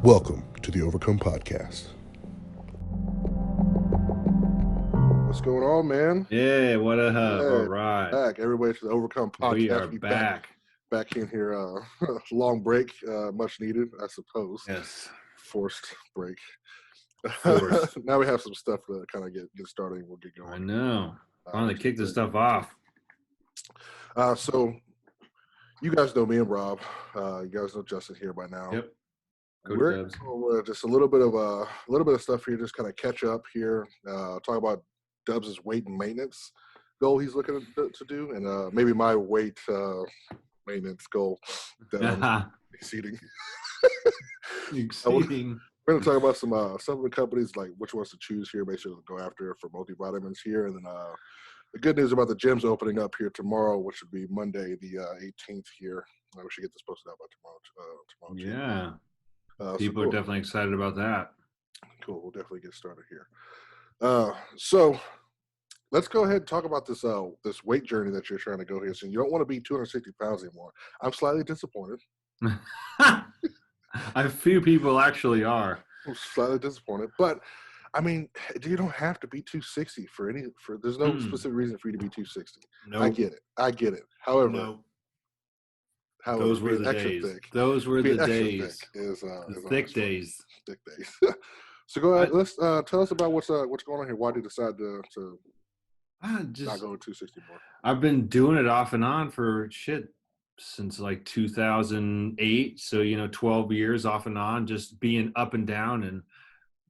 Welcome to the Overcome Podcast. What's going on, man? Yeah, what a hub. Yeah, All right. back. Everybody to the Overcome Podcast. We are back. Back in here. Long break, much needed, I suppose. Yes. Forced break. Forced. Now we have some stuff to kind of get started. We'll get going. I know. Finally kick this stuff off. So you guys know me and Rob. You guys know Justin here by now. Yep. We're just a little bit of stuff here, just kind of catch up here. Talk about Dubs' weight and maintenance goal he's looking to do, and maybe my weight maintenance goal that I'm exceeding. We're going to talk about some of the companies, like which ones to choose here, basically go after for multivitamins here, and then the good news about the gyms opening up here tomorrow, which would be Monday the 18th here. We should get this posted out by tomorrow. Yeah. People are definitely excited about that. Cool. We'll definitely get started here. So let's go ahead and talk about this this weight journey that you're trying to go here. So you don't want to be 260 pounds anymore. I'm slightly disappointed. A few people actually are. I'm slightly disappointed, but I mean, you don't have to be 260 there's no specific reason for you to be 260. Nope. I get it. However, those were the days. Those were the days. Thick days. Thick days. So go ahead. Let's tell us about what's going on here. Why did you decide to not go with 260 more? I've been doing it off and on for since like 2008. So 12 years off and on, just being up and down and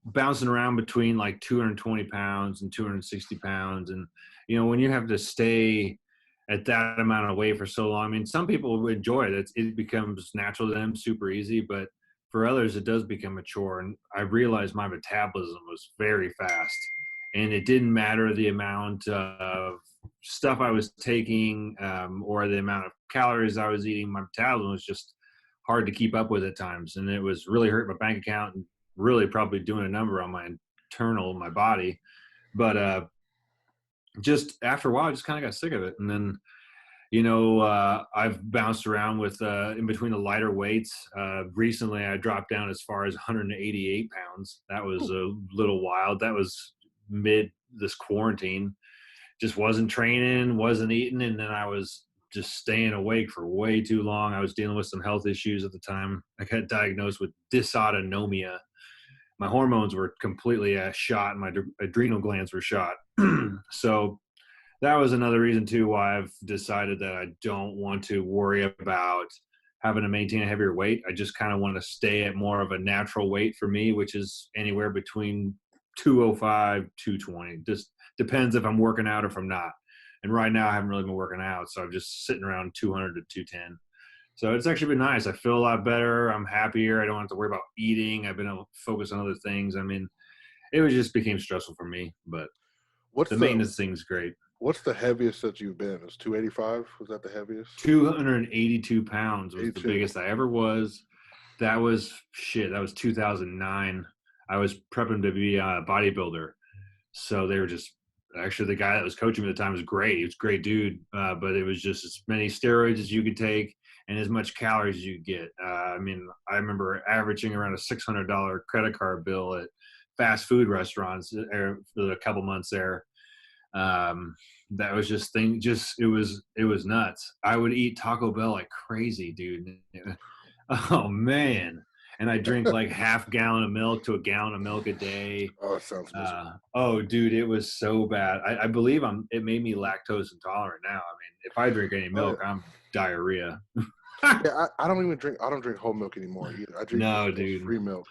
bouncing around between like 220 pounds and 260 pounds. And when you have to stay at that amount of weight for so long, I mean, some people would enjoy it. It becomes natural to them, super easy, but for others, it does become a chore. And I realized my metabolism was very fast, and it didn't matter the amount of stuff I was taking or the amount of calories I was eating. My metabolism was just hard to keep up with at times, and it was really hurting my bank account and really probably doing a number on my body. But just after a while, I just kind of got sick of it. And then, I've bounced around with in between the lighter weights. Recently, I dropped down as far as 188 pounds. That was a little wild. That was mid this quarantine. Just wasn't training, wasn't eating, and then I was just staying awake for way too long. I was dealing with some health issues at the time. I got diagnosed with dysautonomia. My hormones were completely shot, and my adrenal glands were shot. So that was another reason too why I've decided that I don't want to worry about having to maintain a heavier weight. I just kind of want to stay at more of a natural weight for me, which is anywhere between 205, 220. Just depends if I'm working out or if I'm not. And right now I haven't really been working out, so I'm just sitting around 200 to 210. So it's actually been nice. I feel a lot better. I'm happier. I don't have to worry about eating. I've been able to focus on other things. I mean, it just became stressful for me, but the maintenance thing's great. What's the heaviest that you've been? It was 285? Was that the heaviest? 282 pounds was the biggest I ever was. That was 2009. I was prepping to be a bodybuilder. So they were actually the guy that was coaching me at the time was great. He was a great dude, but it was just as many steroids as you could take and as much calories as you could get. I mean, I remember averaging around a $600 credit card bill at fast food restaurants for a couple months there. That was it was nuts. I would eat Taco Bell like crazy, dude. Oh man. And I drink like half gallon of milk to a gallon of milk a day. Oh, it sounds miserable. Oh dude, it was so bad. I believe it made me lactose intolerant now. I mean, if I drink any milk, I'm diarrhea. Yeah, I don't even drink. I don't drink whole milk anymore either. I drink free milk.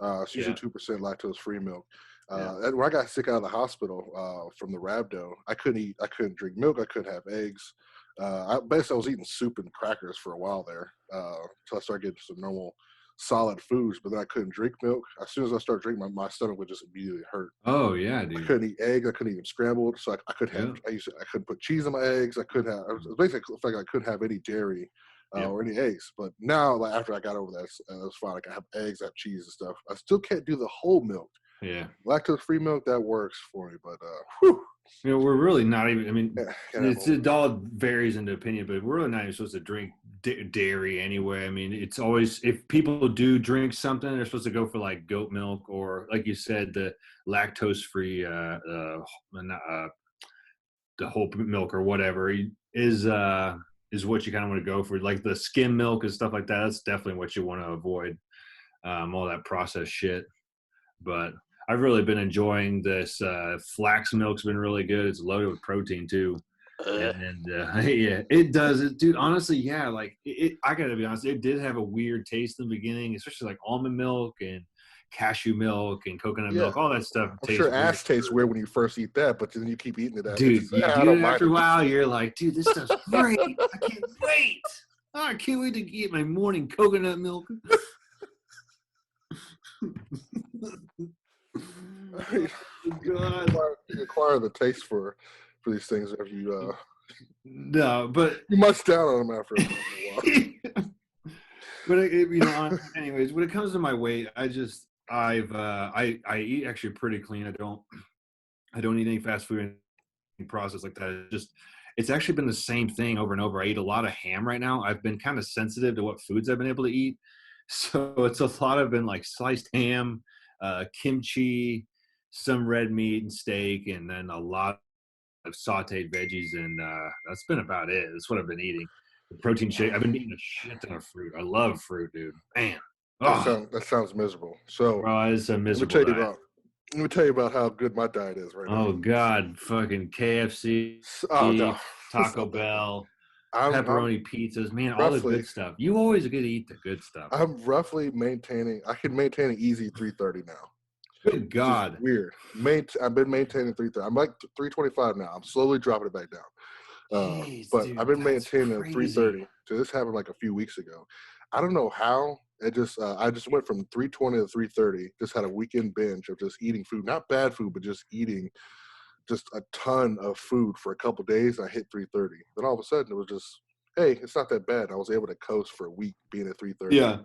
It's usually 2% lactose free milk. When I got sick out of the hospital from the rhabdo, I couldn't drink milk. I couldn't have eggs. I was eating soup and crackers for a while there until I started getting some normal solid foods. But then I couldn't drink milk. As soon as I started drinking, my stomach would just immediately hurt. Oh yeah, dude. I couldn't eat eggs. I couldn't eat them scrambled. So I couldn't have. I couldn't put cheese in my eggs. I couldn't have. It was basically like I couldn't have any dairy. Or any eggs, but now like after I got over that, it's fine. Like I have eggs, I have cheese and stuff. I still can't do the whole milk. Yeah, lactose-free milk that works for me, but we're really not even. I mean, it all varies into opinion, but we're really not even supposed to drink dairy anyway. I mean, it's always, if people do drink something, they're supposed to go for like goat milk or, like you said, the lactose-free, the whole milk or whatever is what you kind of want to go for. Like the skim milk and stuff like that. That's definitely what you want to avoid. All that processed shit. But I've really been enjoying this. Flax milk's been really good. It's loaded with protein too. And yeah, it does it, dude. Honestly, yeah, like I gotta be honest, it did have a weird taste in the beginning, especially like almond milk and cashew milk and coconut milk, all that stuff. I'm sure ass tastes weird when you first eat that, but then you keep eating it. Dude, you do it after a while, you're like, dude, this stuff's great. I can't wait. Oh, I can't wait to eat my morning coconut milk. God. You acquire the taste for these things if you no, but you must down on them after a while. But anyways, when it comes to my weight, I eat actually pretty clean. I don't eat any fast food and processed like that. It's actually been the same thing over and over. I eat a lot of ham right now. I've been kind of sensitive to what foods I've been able to eat, so it's a lot of been like sliced ham, kimchi, some red meat and steak, and then a lot of sauteed veggies, and that's been about it. That's what I've been eating. The protein shake. I've been eating a shit ton of fruit. I love fruit, dude. Man, that sounds miserable. So, bro, it's a miserable diet. Let me tell you about how good my diet is right now. Oh God, fucking KFC, Taco Bell, pepperoni pizzas, man, all the good stuff. You always get to eat the good stuff. I'm roughly maintaining. I can maintain an easy 330 now. Good God. Weird. I've been maintaining 330. I'm like 325 now. I'm slowly dropping it back down. Jeez, but dude, I've been maintaining 330. So this happened like a few weeks ago. I don't know how. It just I just went from 320 to 330. Just had a weekend binge of just eating food, not bad food, but just eating just a ton of food for a couple of days. I hit 330. Then all of a sudden it was just, hey, it's not that bad. I was able to coast for a week being at 330. Yeah.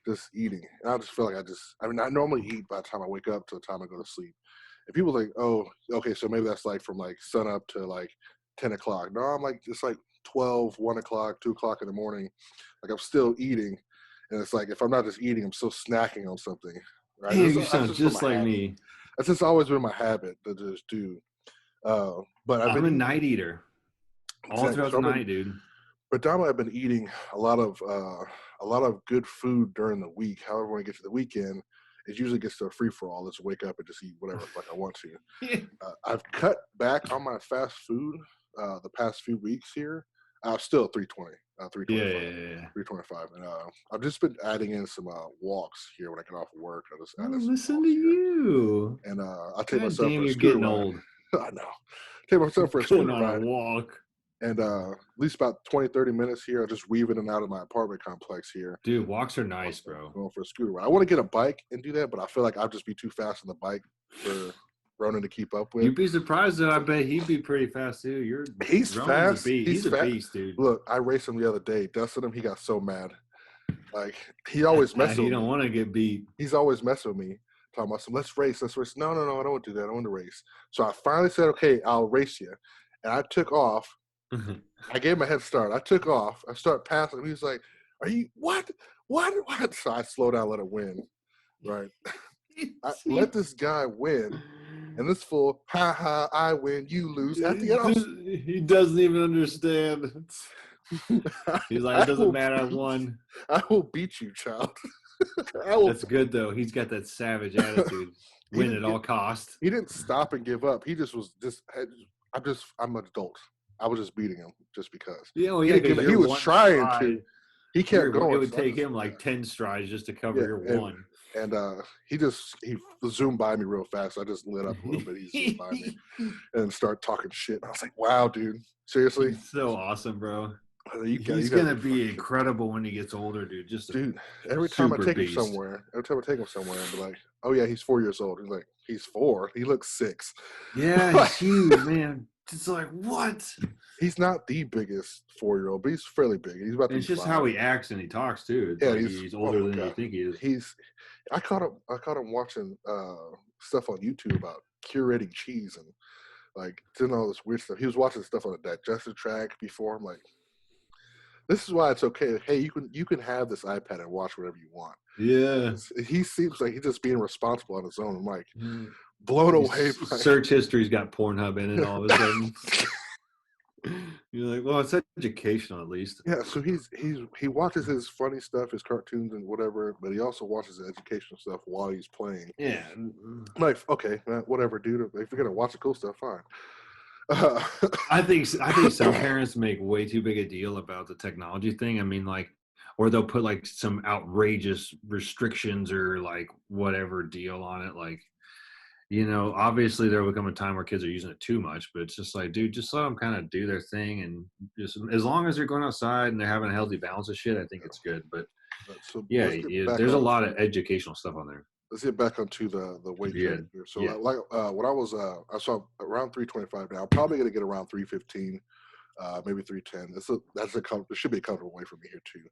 Just eating. And I just feel like I normally eat by the time I wake up to the time I go to sleep. And people think, oh, okay, so maybe that's like from like sun up to like 10 o'clock. No, I'm like, it's like 12, 1 o'clock, 2 o'clock in the morning. Like I'm still eating. And it's like, if I'm not just eating, I'm still snacking on something. Right? Hey, you sound just like me. That's just always been my habit to just do. But I'm a night eater. All throughout the night, dude. But I've been eating a lot of good food during the week. However, when I get to the weekend, it usually gets to a free for all. Let's wake up and just eat whatever the fuck I want to. I've cut back on my fast food the past few weeks here. Still 320, 325, 325, and I've just been adding in some walks here when I get off of work. I just listen to you. And I'll take myself for a you're scooter getting ride. old. I know. Take myself for a scooter ride. A walk. And at least about 20, 30 minutes here, I just weave in and out of my apartment complex here. Dude, walks are nice, bro. Going for a scooter ride. I want to get a bike and do that, but I feel like I'll just be too fast on the bike for Ronan to keep up with. You'd be surprised that I bet he'd be pretty fast too. He's fast. He's a beast, dude. Look, I raced him the other day. Dusted him. He got so mad. Like he always messes with me. He don't want to get beat. He's always messing with me. Talking about let's race. No, I don't want to do that. I don't want to race. So I finally said, okay, I'll race you. And I took off. I gave him a head start. I took off. I start passing him. He was like, are you what? So I slow down, let it win. Right. I let this guy win. And this fool, I win, you lose. At the end, he doesn't even understand. He's like, it doesn't matter, I won. I will beat you, child. That's good, though. He's got that savage attitude. Win at all costs. He didn't stop and give up. He just was I'm an adult. I was just beating him just because. He was trying to. He kept going. It would take him like 10 strides just to cover your one. And he zoomed by me real fast. I just lit up a little bit. He zoomed by me and started talking shit. I was like, wow, dude. Seriously? He's so awesome, bro. He's going to be incredible when he gets older, dude. Every time I take him somewhere, I'll be like, oh, yeah, he's 4 years old. He's like, he's 4? He looks 6. Yeah, he's huge, man. It's like, what? He's not the biggest 4-year-old, but he's fairly big. He's about. It's just how he acts and he talks too. He's older than you think he is. I caught him watching stuff on YouTube about curating cheese and like doing all this weird stuff. He was watching stuff on the digestive tract before. I'm like, This is why it's okay. Hey, you can have this iPad and watch whatever you want. Yeah. He seems like he's just being responsible on his own. I'm like, blown away. Search history's got Pornhub in it all of a sudden. You're like, well, it's educational at least. Yeah, so he watches his funny stuff, his cartoons and whatever, but he also watches the educational stuff while he's playing. Yeah. I'm like, okay, whatever, dude. If you're gonna watch the cool stuff, fine. I think some parents make way too big a deal about the technology thing. I mean, like, or they'll put like some outrageous restrictions or like whatever deal on it. Like, you know, obviously there will come a time where kids are using it too much, but it's just like, dude, just let them kind of do their thing. And just as long as they're going outside and they're having a healthy balance of shit, I think it's good. But so yeah, there's a lot of educational stuff on there. Let's get back onto the weight training here. So when I was I saw around 325 now. I'm probably gonna get around 315, maybe 310. It should be a comfortable weight for me here too.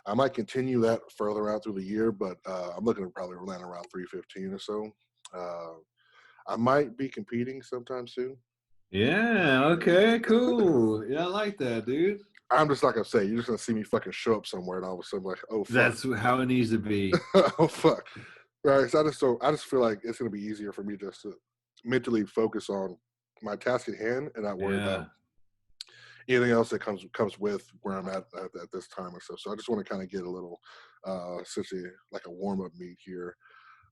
I might continue that further out through the year, but I'm looking to probably land around 315 or so. I might be competing sometime soon. Yeah. Okay. Cool. Yeah, I like that, dude. I'm just not gonna say. You're just gonna see me fucking show up somewhere, and all of a sudden, like, oh fuck. That's how it needs to be. Oh fuck. Right. So I just feel like it's gonna be easier for me just to mentally focus on my task at hand and not worry about anything else that comes with where I'm at this time or so. So I just want to kind of get a little, essentially like a warm up meet here,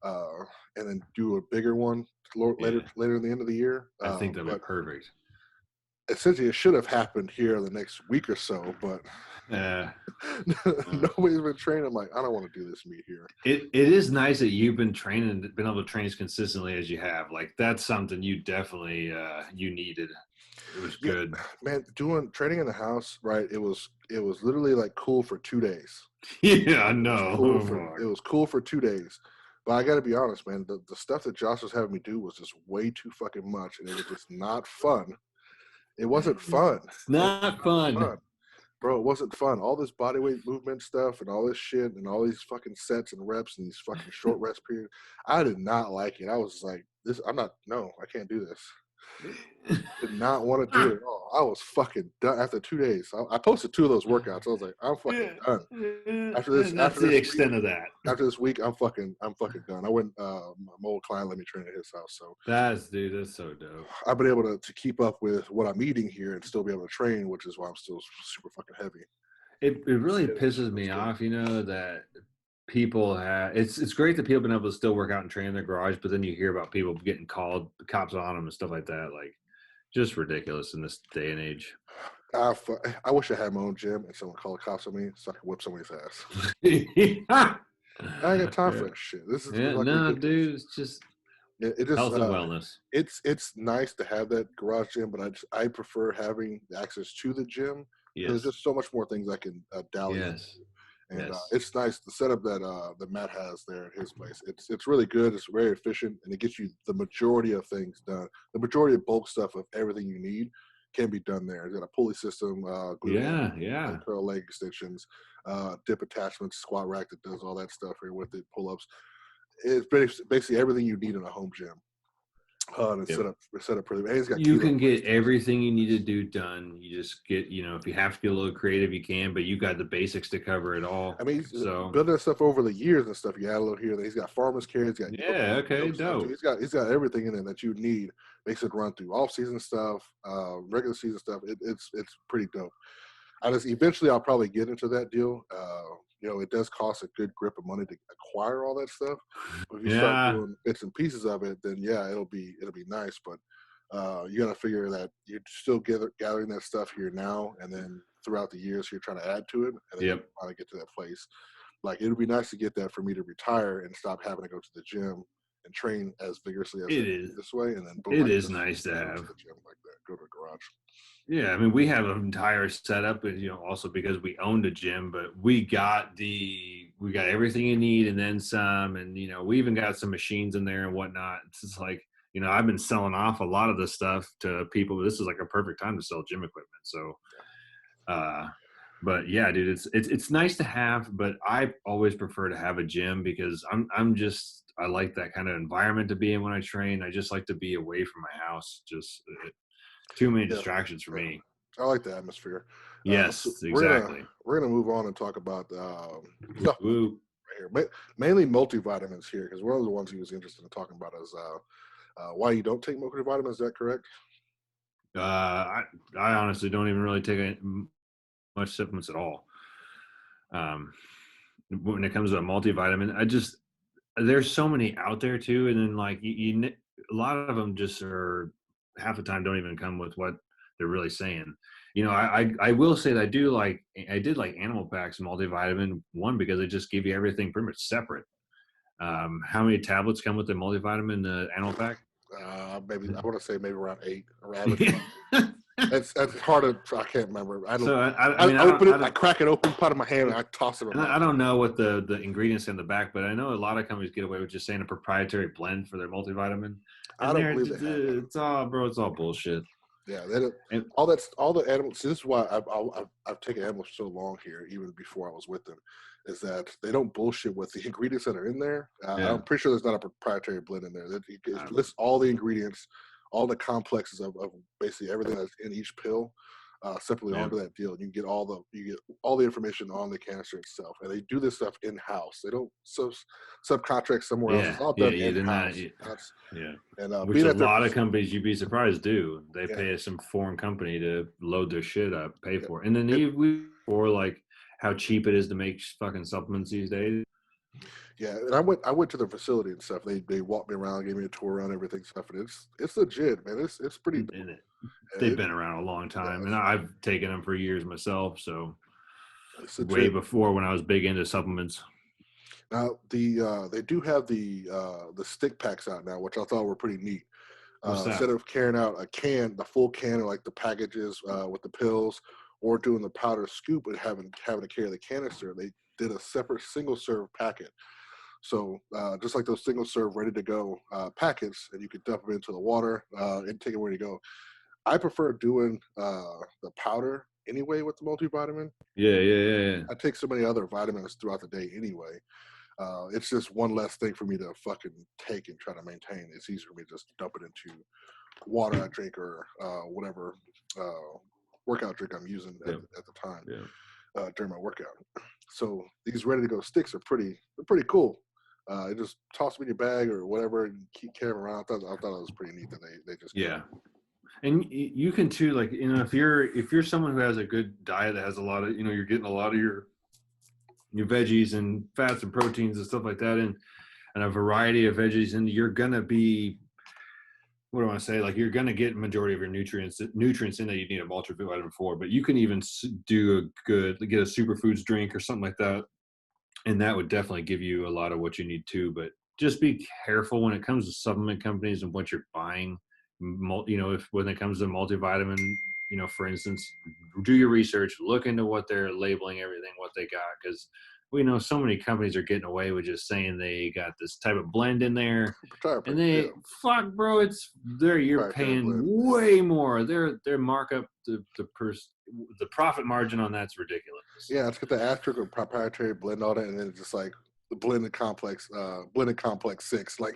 and then do a bigger one later in the end of the year. I think that'd be perfect. Essentially, it should have happened here in the next week or so, but nobody's been training. I'm like, I don't want to do this meet here. It is nice that you've been training, been able to train as consistently as you have. Like that's something you definitely you needed. It was good, man. Training in the house, right? It was literally like cool for 2 days. Yeah, I know. It was cool for 2 days. But I got to be honest, man. The stuff that Josh was having me do was just way too fucking much, and it was just not fun. It wasn't fun. It's not fun. Bro, it wasn't fun. All this bodyweight movement stuff and all this shit and all these fucking sets and reps and these fucking short rest periods. I did not like it. I was like, I can't do this. Did not want to do it at all. I was fucking done after 2 days. I posted 2 of those workouts. I was like, I'm fucking done. That's the extent of that. After this week, I'm fucking done. I went. My old client let me train at his house, so that's so dope. I've been able to keep up with what I'm eating here and still be able to train, which is why I'm still super fucking heavy. It really pisses me off, you know, that people have. It's great that people have been able to still work out and train in their garage, but then you hear about people getting called, the cops on them and stuff like that. Like, just ridiculous in this day and age. I wish I had my own gym and someone called the cops on me so I could whip somebody's ass. I ain't got time for that shit. This is dude. It's just health and wellness. It's nice to have that garage gym, but I prefer having access to the gym. Yes. There's just so much more things I can dally into. And it's nice, the setup that Matt has there at his place. It's really good. It's very efficient, and it gets you the majority of things done. The majority of bulk stuff of everything you need can be done there. It's got a pulley system, curl leg extensions, dip attachments, squat rack that does all that stuff here with it, pull-ups. It's basically everything you need in a home gym. Set up pretty. You can get everything you need to do done. You just get, if you have to get a little creative, you can, but you got the basics to cover it all. I mean, so building that stuff over the years and stuff. You add a little here. He's got farmer's care. He's got dope. He's got everything in there that you need. Makes it run through off season stuff, regular season stuff. It's pretty dope. Eventually I'll probably get into that deal. It does cost a good grip of money to acquire all that stuff. But if you start doing bits and pieces of it, then it'll be nice. But you got to figure that you're still gathering that stuff here now, and then throughout the years you're trying to add to it, and then you finally get to that place. Like, it would be nice to get that for me to retire and stop having to go to the gym and train as vigorously as it is this way. And then it is nice to have the gym like that. Go to the garage. Yeah, I mean, we have an entire setup, also because we owned a gym, but we got everything you need and then some, and we even got some machines in there and whatnot. It's just like, I've been selling off a lot of this stuff to people. This is like a perfect time to sell gym equipment. So, but yeah, dude, it's nice to have, but I always prefer to have a gym because I like that kind of environment to be in when I train. I just like to be away from my house. Just too many distractions for me. I like the atmosphere. Yes, So exactly. We're gonna move on and talk about stuff right here, mainly multivitamins here, because one of the ones he was interested in talking about is why you don't take multivitamins. Is that correct? I honestly don't even really take much supplements at all. When it comes to a multivitamin, there's so many out there too, and then like a lot of them just are half the time don't even come with what they're really saying. I will say that I did like animal packs multivitamin one because they just give you everything pretty much separate. How many tablets come with the multivitamin animal pack? Maybe I want to say maybe around 8. It's hard to. I can't remember. I crack it open, put it in my hand, and I toss it. I don't know what the ingredients in the back, but I know a lot of companies get away with just saying a proprietary blend for their multivitamin. I don't believe it's all bullshit. Yeah, all the animals. See, this is why I've taken animals so long here, even before I was with them, is that they don't bullshit with the ingredients that are in there. I'm pretty sure there's not a proprietary blend in there. It lists all the ingredients, all the complexes of basically everything that's in each pill, separately onto that deal. You get all the information on the canister itself, and they do this stuff in house. They don't subcontract somewhere else. It's all done in house. And which a lot of companies, you'd be surprised, do. They pay some foreign company to load their shit up, pay for it, and then for like how cheap it is to make fucking supplements these days. Yeah, and I went to the facility and stuff. They walked me around, gave me a tour around everything stuff, and it's legit, man. It's pretty. They've been around a long time, and I've taken them for years myself. So way before when I was big into supplements. Now they do have the stick packs out now, which I thought were pretty neat. Instead of carrying out the full can, or like the packages with the pills, or doing the powder scoop and having to carry the canister, they did a separate single serve packet. So just like those single serve ready to go packets, and you can dump them into the water and take it where you go. I prefer doing the powder anyway with the multivitamin. Yeah. I take so many other vitamins throughout the day anyway. It's just one less thing for me to fucking take and try to maintain. It's easier for me to just dump it into water I drink or whatever workout drink I'm using at the time during my workout. So these ready to go sticks are pretty cool. You just toss them in your bag or whatever and keep carrying them around. I thought it was pretty neat that they just And you can too, like, if you're someone who has a good diet that has a lot of, you're getting a lot of your veggies and fats and proteins and stuff like that, and a variety of veggies, and you're gonna be, what do I want to say? Like, you're gonna get majority of your nutrients in that you need a multivitamin for. But you can even get a superfoods drink or something like that, and that would definitely give you a lot of what you need too. But just be careful when it comes to supplement companies and what you're buying. When it comes to multivitamin, for instance, do your research, look into what they're labeling everything, what they got, because we know so many companies are getting away with just saying they got this type of blend in there, and fuck, bro, you're paying way more. Their markup, the profit margin on that's ridiculous. Yeah, it's got the asterisk or proprietary blend on it, and then it's just like the blended complex 6. Like,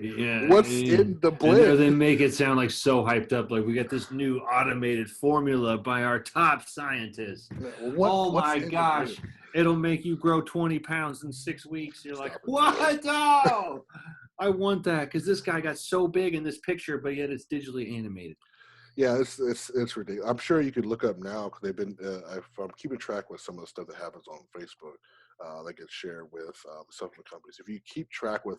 what's in the blend? They make it sound like so hyped up, like we got this new automated formula by our top scientists. Oh my gosh, it'll make you grow 20 pounds in 6 weeks. You're like, what? Oh, I want that because this guy got so big in this picture, but yet it's digitally animated. Yeah, it's ridiculous. I'm sure you could look up now because they've been. If I'm keeping track with some of the stuff that happens on Facebook, that gets shared with the supplement companies. If you keep track with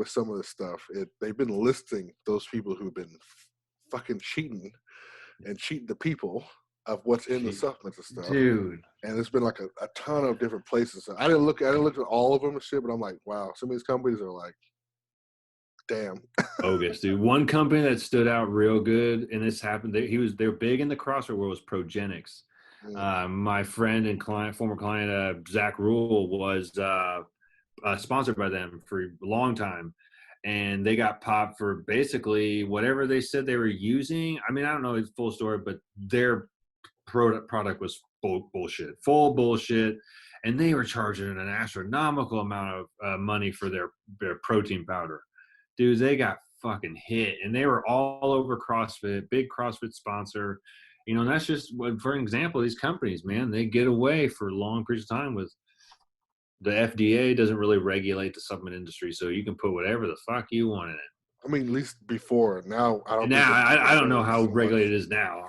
some of this stuff, they've been listing those people who've been fucking cheating the people of what's in the supplements and stuff, dude. And it's been like a ton of different places. I didn't look at all of them and shit, but I'm like, wow, some of these companies are like, damn. Bogus, dude. One company that stood out real good, and this happened. They're big in the CrossFit world, was Progenics. My friend and former client, Zach Rule, was sponsored by them for a long time, and they got popped for basically whatever they said they were using. I mean, I don't know the full story, but their product was full bullshit, and they were charging an astronomical amount of money for their protein powder. Dude, they got fucking hit, and they were all over CrossFit, big CrossFit sponsor, You know, and that's just for an example, these companies, man, they get away for long periods of time with the FDA doesn't really regulate the supplement industry, so you can put whatever the fuck you want in it. I mean, at least before. Now, I don't think now I don't know how regulated it is now.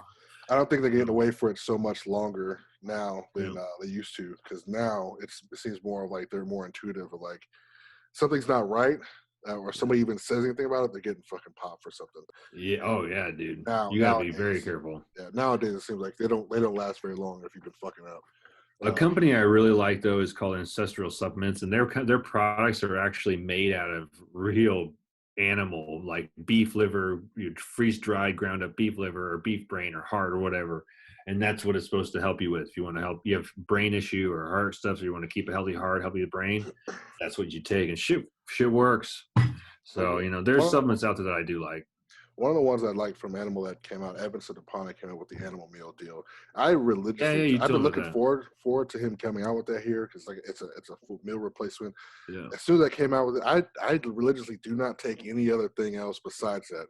I don't think they're getting away for it so much longer now than they used to, because now it seems more like they're more intuitive of like something's not right, or somebody even says anything about it, they're getting fucking popped for something. Yeah. Oh yeah, dude. Now you gotta be very careful. Yeah. Nowadays it seems like they don't last very long if you've been fucking up. A company I really like though is called Ancestral Supplements, and their products are actually made out of real animal, like beef liver, freeze dried ground up beef liver or beef brain or heart or whatever, and that's what it's supposed to help you with. If you want to help, you have brain issue or heart stuff, so you want to keep a healthy heart, healthy brain, that's what you take, and shit works. So there's supplements out there that I do like. One of the ones I liked from Animal that came out, Evan Sadapani came out with the Animal Meal deal. I religiously, I've been looking forward to him coming out with that here, because like it's a full meal replacement. Yeah. As soon as I came out with it, I religiously do not take any other thing else besides that.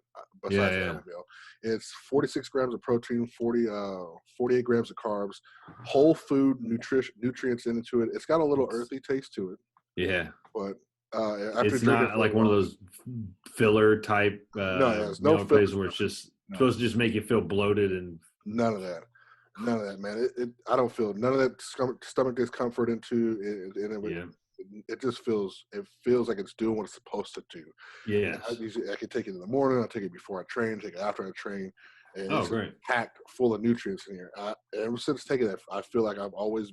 Besides Animal Meal, it's 46 grams of protein, 48 grams of carbs, whole food nutrients into it. It's got a little earthy taste to it. Yeah, but. It's not like one of those filler type there's no filler where it's just supposed to just make you feel bloated and none of that, man. I don't feel none of that stomach discomfort into it. It just feels like it's doing what it's supposed to do. Yeah, I can take it in the morning. I take it before I train. Take it after I train. And it's great. Packed full of nutrients in here. Ever since taking that, I feel like I've always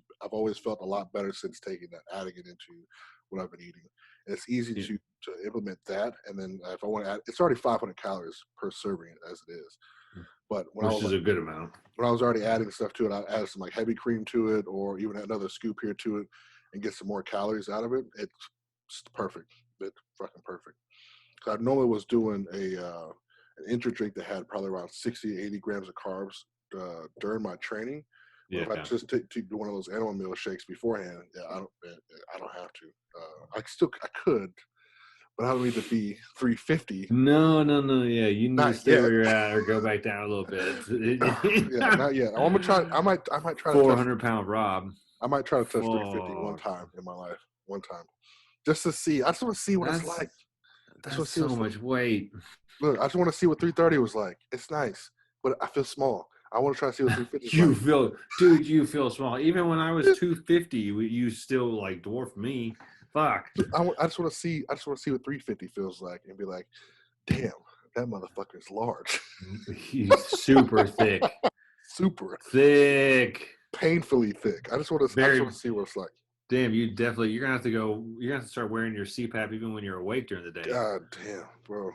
felt a lot better since taking that, adding it into what I've been eating. And it's easy to implement that. And then if I want to add, it's already 500 calories per serving as it is. But which is a good amount. When I was already adding stuff to it, I added some like heavy cream to it, or even another scoop here to it, and get some more calories out of it. It's perfect. It's fucking perfect. I normally was doing an energy drink that had probably around 60, 80 grams of carbs during my training. But if I just take one of those Animal Meal shakes beforehand, I don't have to. I could, but I don't need to be 350. No. Yeah, you need to stay where you're at or go back down a little bit. Not yet. I'm gonna try. I might try. 400-pound Rob. I might try to touch 350 one time in my life. One time, just to see. I just want to see what it's like. That's so much weight. Look, I just want to see what 330 was like. It's nice, but I feel small. I want to try to see what 350 you feel small. Even when I was 250, you still like dwarfed me. Fuck. I just want to see. what 350 feels like, and be like, damn, that motherfucker is large. He's super thick. Super thick. Painfully thick. I just want to see what it's like. Damn, you're gonna have to start wearing your CPAP even when you're awake during the day. God damn, bro.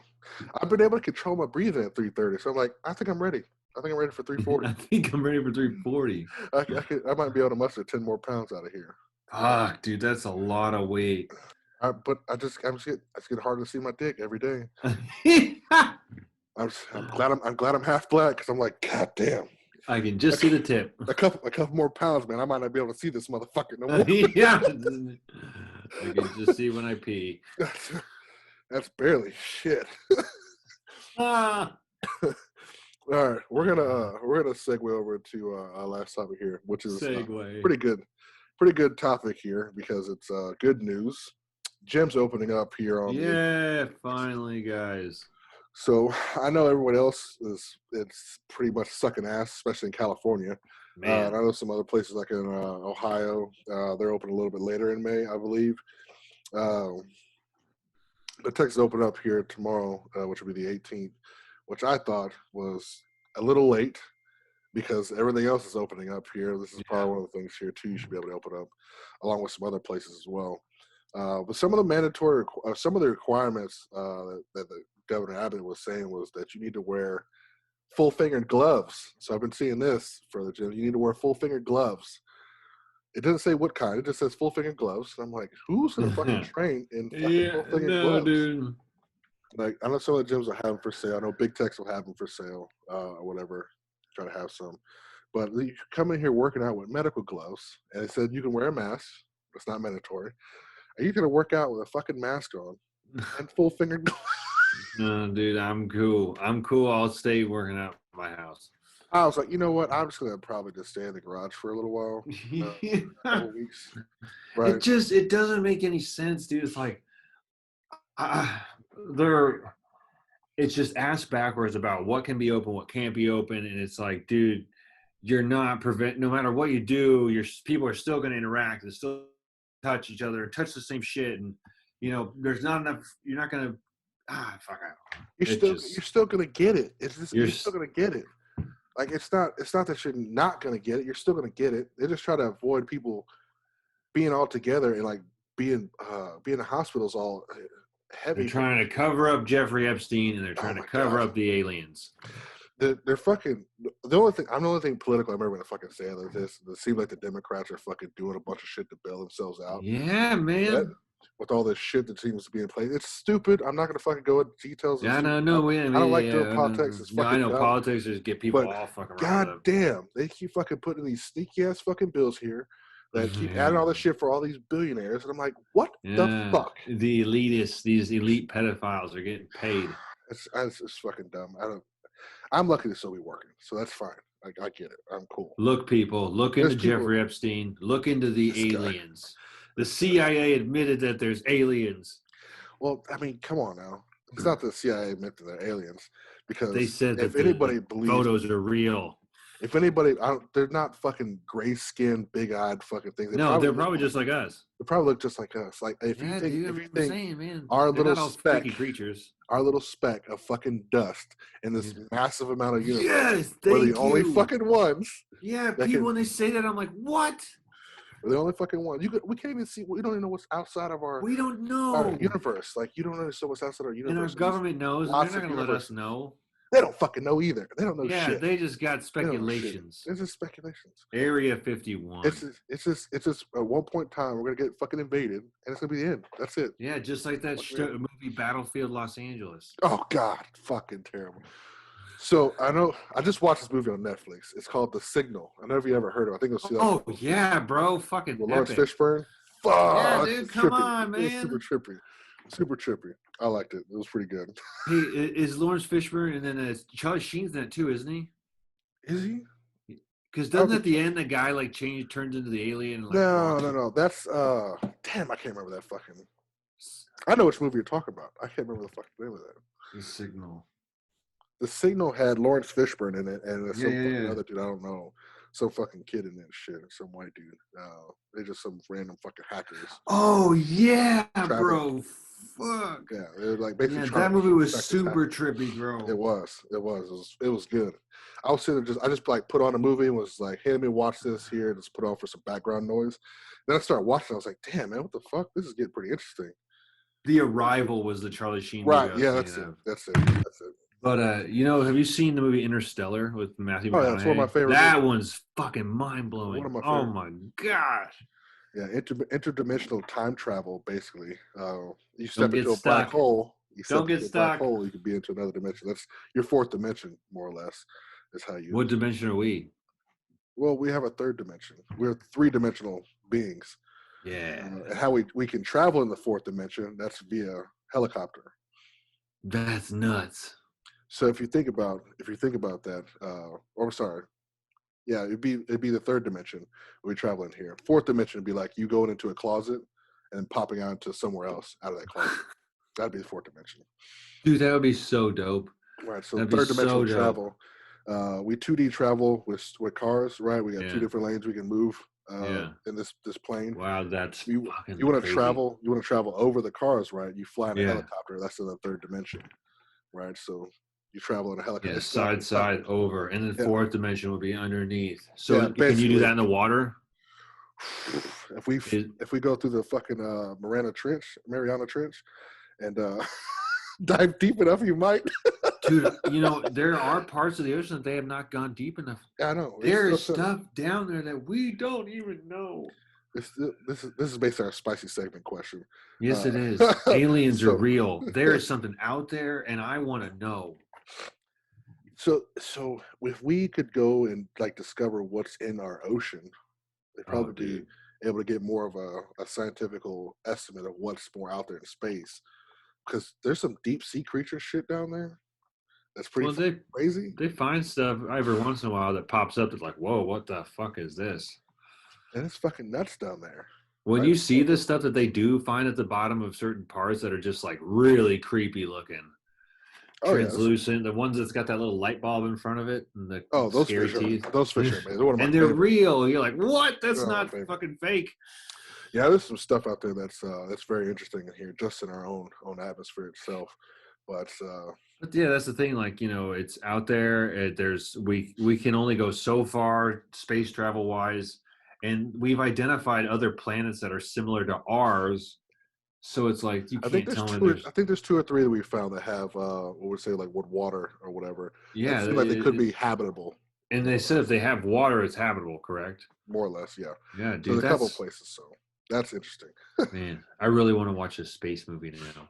I've been able to control my breathing at 330, so I'm like, I think I'm ready. I think I'm ready for 340. I think I'm ready for 340. I might be able to muster 10 more pounds out of here. Fuck, dude, that's a lot of weight. But I just get harder to see my dick every day. I'm glad I'm half black, because I'm like, god damn. I can just see the tip. A couple more pounds, man. I might not be able to see this motherfucker no more. Yeah. I can just see when I pee. That's barely shit. All right, we're gonna segue over to our last topic here, which is pretty good topic here, because it's good news. Gym's opening up here on finally, guys. So I know everyone else it's pretty much sucking ass, especially in California. I know some other places like in Ohio, they're open a little bit later in May, I believe. The Texas open up here tomorrow, which will be the 18th, which I thought was a little late, because everything else is opening up here. This is probably one of the things here too you should be able to open up, along with some other places as well. But some of the requirements that the Governor Abbott was saying was that you need to wear full-fingered gloves. So I've been seeing this for the gym. You need to wear full-fingered gloves. It doesn't say what kind. It just says full-fingered gloves. And I'm like, who's gonna fucking train in fucking full-fingered gloves? Dude. Like, I know some of the gyms will have them for sale. I know Big Techs will have them for sale, or whatever. Try to have some. But you come in here working out with medical gloves, and it said you can wear a mask. It's not mandatory. Are you gonna work out with a fucking mask on and full-fingered gloves? No, dude, I'm cool. I'll stay working out at my house. I was like, you know what? I'm just gonna probably just stay in the garage for a little while, a couple weeks. Right? It doesn't make any sense, dude. It's like they're it's just ass backwards about what can be open, what can't be open, and it's like, dude, you're not no matter what you do, people are still going to interact and still touch each other and touch the same shit, and there's not enough. You're not going to fuck out. You're still going to get it. It's just you're still going to get it. Like it's not that you're not going to get it. You're still going to get it. They just try to avoid people being all together and like being in hospitals all heavy. They're trying to cover up Jeffrey Epstein, and they're trying to cover up the aliens. They're fucking. I'm the only thing political I'm ever gonna fucking say is this. It seems like the Democrats are fucking doing a bunch of shit to bail themselves out. Yeah, man. With all this shit that seems to be in place, it's stupid. I'm not gonna fucking go into details. Yeah, no, I don't like doing politics. It's fucking I know dumb. politics just get people all fucking. God damn, they keep fucking putting these sneaky ass fucking bills here that keep adding all this shit for all these billionaires, and I'm like, what the fuck? The elitists, these elite pedophiles are getting paid. It's fucking dumb. I'm lucky to still be working, so that's fine. I get it. I'm cool. Look, people, look into Jeffrey Epstein. Look into the aliens. The CIA admitted that there's aliens. Well, I mean, come on now. It's not the CIA admit that they're aliens because they said that anybody believes photos are real. If anybody, they're not fucking gray-skinned, big-eyed fucking things. They're probably just like us. They probably look just like us. Like if you think man, our little speck, creatures, our little speck of fucking dust in this massive amount of universe, we're the only fucking ones. Yeah, people when they say that, I'm like, what? We're the only fucking ones. We can't even see. We don't even know what's outside of our. We don't know our universe. Like you don't understand what's outside our universe. And our government knows. And they're not gonna let us know. They don't fucking know either. They don't know shit. Yeah, they just got speculations. It's just speculations. Area 51. It's just at one point in time we're gonna get fucking invaded, and it's gonna be the end. That's it. Yeah, just like that movie Battlefield Los Angeles. Oh God, fucking terrible. So I just watched this movie on Netflix. It's called The Signal. I don't know if you ever heard of it. I think it was. Oh yeah, bro, fucking. Lawrence Fishburne. Fuck. Yeah, dude, come on, man. It was super trippy. I liked it. It was pretty good. Hey, is Lawrence Fishburne, and then Charlie Sheen's in that too, isn't he? Is he? Because doesn't at the end the guy like turns into the alien? And, no. That's damn, I can't remember that fucking. I know which movie you're talking about. I can't remember the fucking name of that. The Signal. The Signal had Lawrence Fishburne in it, and some fucking other dude I don't know, some fucking kid in that shit, some white dude. They're just some random fucking hackers. Oh yeah, bro. Fuck. Yeah, it was like basically. Yeah, that movie was super trippy, bro. It was good. I was sitting there I just like put on a movie and was like, hey, let me watch this here and just put on for some background noise. Then I started watching. I was like, damn man, what the fuck? This is getting pretty interesting. The Arrival was the Charlie Sheen movie. Right? Yeah, that's it. But have you seen the movie Interstellar with Matthew McConaughey? Oh, yeah, that's one of my favorite. That one's fucking mind blowing. One of my favorites. Oh my gosh. Yeah, interdimensional time travel, basically. You step into a black hole. Don't get stuck. Black hole, you could be into another dimension. That's your fourth dimension, more or less, is how you. What dimension are we? Well, we have a third dimension. We're three-dimensional beings. Yeah. And how we can travel in the fourth dimension, that's via helicopter. That's nuts. So if you think about that, yeah, it'd be the third dimension we travel in here. Fourth dimension would be like you going into a closet and popping out into somewhere else out of that closet. That'd be the fourth dimension. Dude, that would be so dope. Right. So third dimensional travel. We 2D travel with cars, right? We got two different lanes we can move in this plane. Wow, that's you want to travel. You want to travel over the cars, right? You fly in a helicopter. That's in the third dimension, right? So. You travel in a helicopter. Yeah, side over, and the fourth dimension will be underneath. So can you do that in the water? If we go through the fucking Mariana Trench, and dive deep enough, you might. Dude, there are parts of the ocean that they have not gone deep enough. I know. There is stuff down there that we don't even know. This is based on our spicy segment question. Yes, it is. Aliens are real. There is something out there, and I want to know. So if we could go and like discover what's in our ocean, they'd probably be able to get more of a scientific estimate of what's more out there in space. Because there's some deep sea creature shit down there That's pretty crazy. They find stuff every once in a while that pops up that's like, whoa, what the fuck is this? And it's fucking nuts down there. When you see the stuff that they do find at the bottom of certain parts that are just like really creepy looking, translucent, the ones that's got that little light bulb in front of it, and the those scary fish teeth. Those fish are amazing. And they're real. You're like, what? That's not fucking fake. Yeah, there's some stuff out there that's very interesting in here, just in our own atmosphere itself. But yeah, that's the thing. Like, you know, it's out there. We can only go so far space travel wise, and we've identified other planets that are similar to ours. So it's like you can't tell me. I think there's 2 or 3 that we found that have what would say like wood water or whatever. Yeah, it seems like they could be habitable. And they said if they have water, it's habitable, correct? More or less, yeah. Yeah, dude. So there's a couple places, so that's interesting. Man, I really want to watch a space movie now.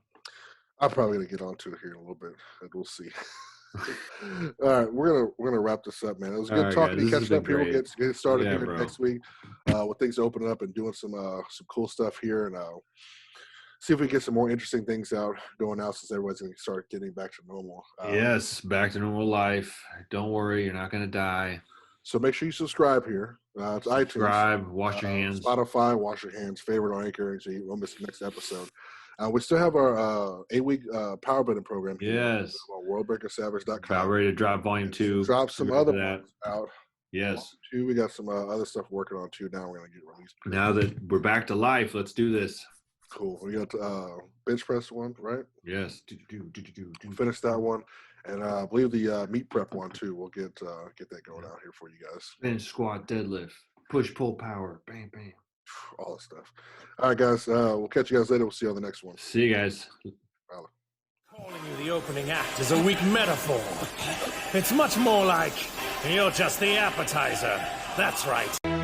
I'm probably gonna get onto it here in a little bit, and we'll see. All right, we're gonna wrap this up, man. It was good talking to you, catching up here. We'll get started here next week with things opening up and doing some cool stuff here, and see if we get some more interesting things going out since everyone's gonna start getting back to normal. Yes, back to normal life. Don't worry, you're not gonna die. So make sure you subscribe here. It's iTunes. Subscribe, wash your hands. Spotify, wash your hands. Favorite on Anchor, so you won't miss the next episode. We still have our 8-week power building program here. Yes. On worldbreakersavage.com. About ready to drop volume 2. Drop some other ones out. Yes. We got some other stuff working on too. Now we're going to get released. Now that we're back to life, let's do this. Cool. We got bench press one, right? Yes. Finish that one. And I believe the meat prep one too. We'll get that going out here for you guys. Bench, squat, deadlift, push, pull, power, bam, bam. All that stuff. All right, guys. We'll catch you guys later. We'll see you on the next one. See you guys. Calling you the opening act is a weak metaphor. It's much more like you're just the appetizer. That's right.